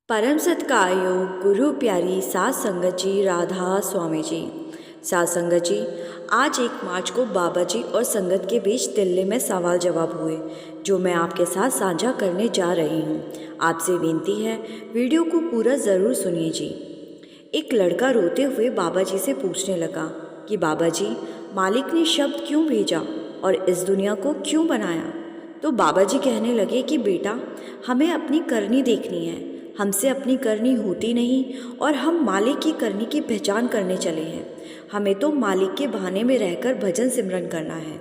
परम सत्कायो गुरु प्यारी सात संगत जी राधा स्वामी जी। सात संगत जी, आज 1 मार्च को बाबा जी और संगत के बीच दिल्ली में सवाल जवाब हुए, जो मैं आपके साथ साझा करने जा रही हूँ। आपसे विनती है, वीडियो को पूरा ज़रूर सुनिए जी। एक लड़का रोते हुए बाबा जी से पूछने लगा कि बाबा जी, मालिक ने शब्द क्यों भेजा और इस दुनिया को क्यों बनाया। तो बाबा जी कहने लगे कि बेटा, हमें अपनी करनी देखनी है। हमसे अपनी करनी होती नहीं और हम मालिक की करनी की पहचान करने चले हैं। हमें तो मालिक के बहाने में रहकर भजन सिमरन करना है।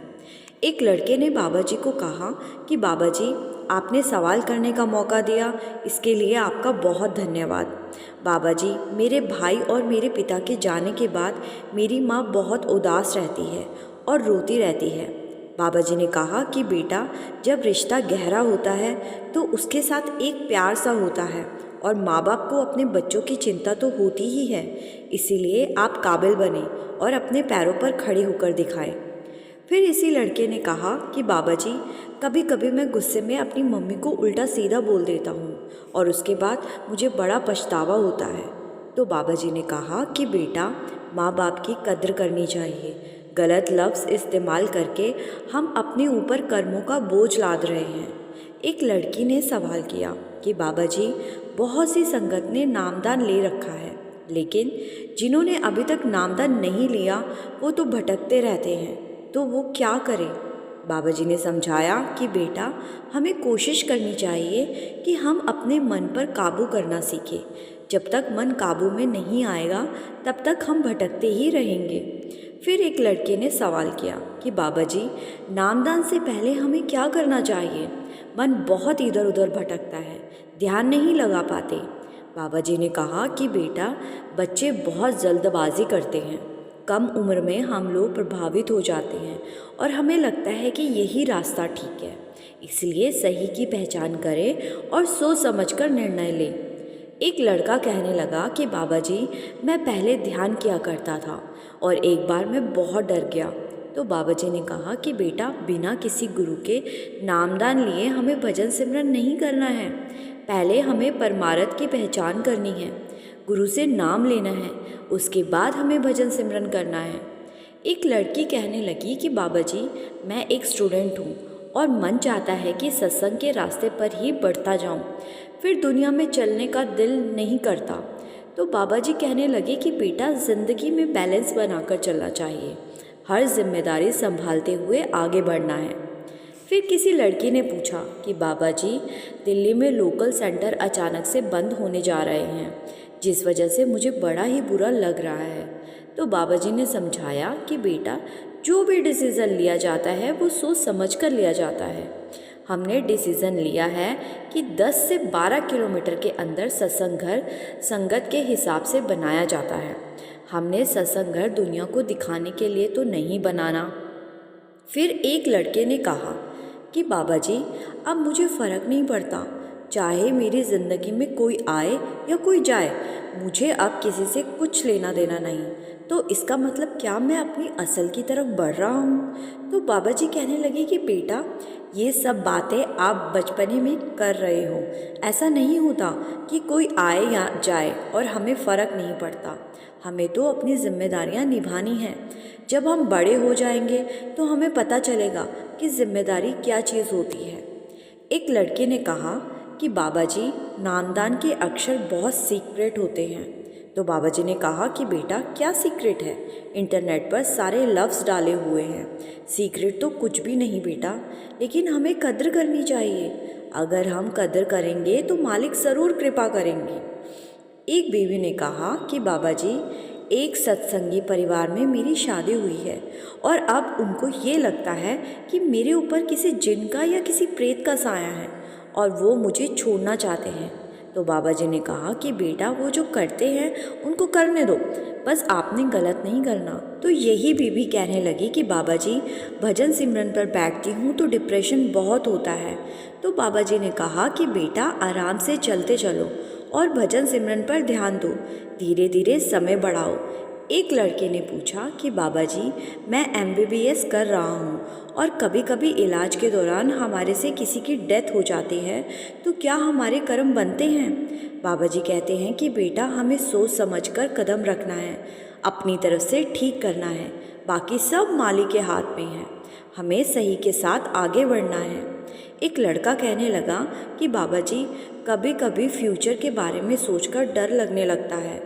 एक लड़के ने बाबा जी को कहा कि बाबा जी, आपने सवाल करने का मौका दिया, इसके लिए आपका बहुत धन्यवाद। बाबा जी, मेरे भाई और मेरे पिता के जाने के बाद मेरी माँ बहुत उदास रहती है और रोती रहती है। बाबा जी ने कहा कि बेटा, जब रिश्ता गहरा होता है तो उसके साथ एक प्यार सा होता है और माँ बाप को अपने बच्चों की चिंता तो होती ही है। इसीलिए आप काबिल बने और अपने पैरों पर खड़े होकर दिखाएं। फिर इसी लड़के ने कहा कि बाबा जी, कभी कभी मैं गुस्से में अपनी मम्मी को उल्टा सीधा बोल देता हूँ और उसके बाद मुझे बड़ा पछतावा होता है। तो बाबा जी ने कहा कि बेटा, माँ बाप की कद्र करनी चाहिए। गलत लफ्ज़ इस्तेमाल करके हम अपने ऊपर कर्मों का बोझ लाद रहे हैं। एक लड़की ने सवाल किया कि बाबा जी, बहुत सी संगत ने नामदान ले रखा है, लेकिन जिन्होंने अभी तक नामदान नहीं लिया वो तो भटकते रहते हैं, तो वो क्या करें। बाबा जी ने समझाया कि बेटा, हमें कोशिश करनी चाहिए कि हम अपने मन पर काबू करना सीखें। जब तक मन काबू में नहीं आएगा तब तक हम भटकते ही रहेंगे। फिर एक लड़के ने सवाल किया कि बाबा जी, नामदान से पहले हमें क्या करना चाहिए। मन बहुत इधर उधर भटकता है, ध्यान नहीं लगा पाते। बाबा जी ने कहा कि बेटा, बच्चे बहुत जल्दबाजी करते हैं। कम उम्र में हम लोग प्रभावित हो जाते हैं और हमें लगता है कि यही रास्ता ठीक है। इसलिए सही की पहचान करें और सोच समझकर निर्णय लें। एक लड़का कहने लगा कि बाबा जी, मैं पहले ध्यान किया करता था और एक बार मैं बहुत डर गया। तो बाबा जी ने कहा कि बेटा, बिना किसी गुरु के नामदान लिए हमें भजन सिमरन नहीं करना है। पहले हमें परमार्थ की पहचान करनी है, गुरु से नाम लेना है, उसके बाद हमें भजन सिमरन करना है। एक लड़की कहने लगी कि बाबा जी, मैं एक स्टूडेंट हूँ और मन चाहता है कि सत्संग के रास्ते पर ही बढ़ता जाऊँ, फिर दुनिया में चलने का दिल नहीं करता। तो बाबा जी कहने लगे कि बेटा, ज़िंदगी में बैलेंस बनाकर चलना चाहिए, हर जिम्मेदारी संभालते हुए आगे बढ़ना है। फिर किसी लड़की ने पूछा कि बाबा जी, दिल्ली में लोकल सेंटर अचानक से बंद होने जा रहे हैं, जिस वजह से मुझे बड़ा ही बुरा लग रहा है। तो बाबा जी ने समझाया कि बेटा, जो भी डिसीज़न लिया जाता है वो सोच समझ कर लिया जाता है। हमने डिसीज़न लिया है कि 10 से 12 किलोमीटर के अंदर सत्संग घर संगत के हिसाब से बनाया जाता है। हमने सत्संग घर दुनिया को दिखाने के लिए तो नहीं बनाना। फिर एक लड़के ने कहा कि बाबा जी, अब मुझे फ़र्क नहीं पड़ता, चाहे मेरी ज़िंदगी में कोई आए या कोई जाए, मुझे अब किसी से कुछ लेना देना नहीं। तो इसका मतलब क्या मैं अपनी असल की तरफ बढ़ रहा हूँ। तो बाबा जी कहने लगे कि बेटा, ये सब बातें आप बचपने में कर रहे हो। ऐसा नहीं होता कि कोई आए या जाए और हमें फ़र्क नहीं पड़ता। हमें तो अपनी जिम्मेदारियाँ निभानी हैं। जब हम बड़े हो जाएंगे तो हमें पता चलेगा कि जिम्मेदारी क्या चीज़ होती है। एक लड़के ने कहा कि बाबा जी, नामदान के अक्षर बहुत सीक्रेट होते हैं। तो बाबा जी ने कहा कि बेटा, क्या सीक्रेट है। इंटरनेट पर सारे लफ्ज़ डाले हुए हैं, सीक्रेट तो कुछ भी नहीं बेटा, लेकिन हमें कद्र करनी चाहिए। अगर हम कद्र करेंगे तो मालिक ज़रूर कृपा करेंगे। एक बीवी ने कहा कि बाबा जी, एक सत्संगी परिवार में मेरी शादी हुई है और अब उनको ये लगता है कि मेरे ऊपर किसी जिन का या किसी प्रेत का साया है और वो मुझे छोड़ना चाहते हैं। तो बाबा जी ने कहा कि बेटा, वो जो करते हैं उनको करने दो, बस आपने गलत नहीं करना। तो यही बीवी कहने लगी कि बाबा जी, भजन सिमरन पर बैठती हूँ तो डिप्रेशन बहुत होता है। तो बाबा जी ने कहा कि बेटा, आराम से चलते चलो और भजन सिमरन पर ध्यान दो, धीरे धीरे समय बढ़ाओ। एक लड़के ने पूछा कि बाबा जी, मैं MBBS कर रहा हूँ और कभी कभी इलाज के दौरान हमारे से किसी की डेथ हो जाती है, तो क्या हमारे कर्म बनते हैं। बाबा जी कहते हैं कि बेटा हमें सोच समझकर कदम रखना है, अपनी तरफ से ठीक करना है, बाकी सब मालिक के हाथ में है, हमें सही के साथ आगे बढ़ना है। एक लड़का कहने लगा कि बाबा जी कभी कभी फ्यूचर के बारे में सोचकर डर लगने लगता है।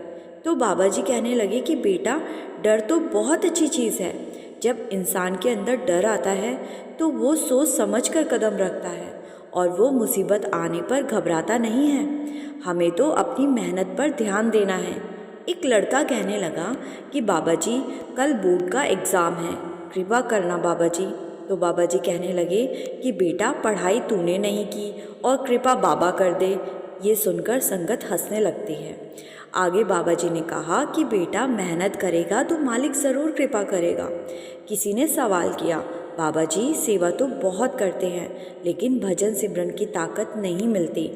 तो बाबा जी कहने लगे कि बेटा डर तो बहुत अच्छी चीज़ है। जब इंसान के अंदर डर आता है तो वो सोच समझ कर कदम रखता है और वो मुसीबत आने पर घबराता नहीं है। हमें तो अपनी मेहनत पर ध्यान देना है। एक लड़का कहने लगा कि बाबा जी कल बोर्ड का एग्ज़ाम है, कृपा करना बाबा जी। तो बाबा जी कहने लगे कि बेटा पढ़ाई तूने नहीं की और कृपा बाबा कर दे। ये सुनकर संगत हंसने लगती है। आगे बाबा जी ने कहा कि बेटा मेहनत करेगा तो मालिक ज़रूर कृपा करेगा। किसी ने सवाल किया, बाबा जी सेवा तो बहुत करते हैं लेकिन भजन सिमरन की ताकत नहीं मिलती।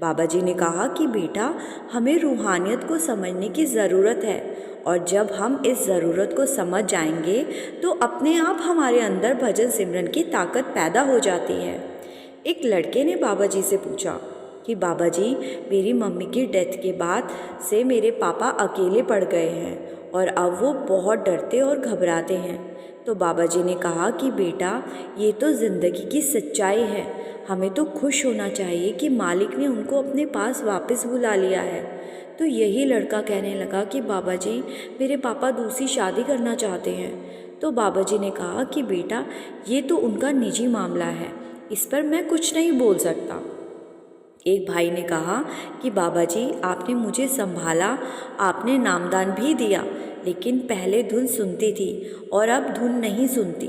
बाबा जी ने कहा कि बेटा हमें रूहानियत को समझने की ज़रूरत है और जब हम इस ज़रूरत को समझ जाएंगे तो अपने आप हमारे अंदर भजन सिमरन की ताकत पैदा हो जाती है। एक लड़के ने बाबा जी से पूछा कि बाबा जी मेरी मम्मी की डेथ के बाद से मेरे पापा अकेले पड़ गए हैं और अब वो बहुत डरते और घबराते हैं। तो बाबा जी ने कहा कि बेटा ये तो ज़िंदगी की सच्चाई है, हमें तो खुश होना चाहिए कि मालिक ने उनको अपने पास वापस बुला लिया है। तो यही लड़का कहने लगा कि बाबा जी मेरे पापा दूसरी शादी करना चाहते हैं। तो बाबा जी ने कहा कि बेटा ये तो उनका निजी मामला है, इस पर मैं कुछ नहीं बोल सकता। एक भाई ने कहा कि बाबा जी आपने मुझे संभाला, आपने नामदान भी दिया, लेकिन पहले धुन सुनती थी और अब धुन नहीं सुनती।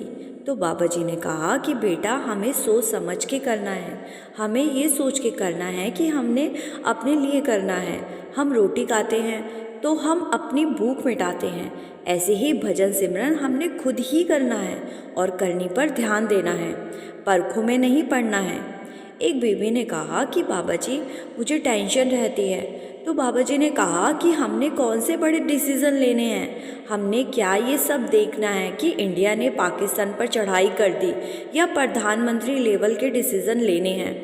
तो बाबा जी ने कहा कि बेटा हमें सोच समझ के करना है, हमें ये सोच के करना है कि हमने अपने लिए करना है। हम रोटी खाते हैं तो हम अपनी भूख मिटाते हैं, ऐसे ही भजन सिमरन हमने खुद ही करना है और करनी पर ध्यान देना है, परखों में नहीं पड़ना है। एक बीवी ने कहा कि बाबा जी मुझे टेंशन रहती है। तो बाबा जी ने कहा कि हमने कौन से बड़े डिसीज़न लेने हैं, हमने क्या ये सब देखना है कि इंडिया ने पाकिस्तान पर चढ़ाई कर दी या प्रधानमंत्री लेवल के डिसीज़न लेने हैं।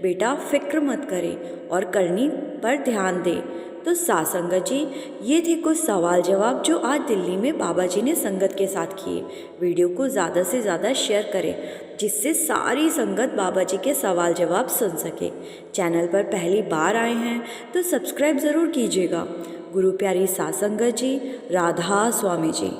बेटा फिक्र मत करें और करनी पर ध्यान दें। तो साथ संगत जी ये थे कुछ सवाल जवाब जो आज दिल्ली में बाबा जी ने संगत के साथ किए। वीडियो को ज़्यादा से ज़्यादा शेयर करें जिससे सारी संगत बाबा जी के सवाल जवाब सुन सके। चैनल पर पहली बार आए हैं तो सब्सक्राइब ज़रूर कीजिएगा। गुरु प्यारी साथ संगत जी, राधा स्वामी जी।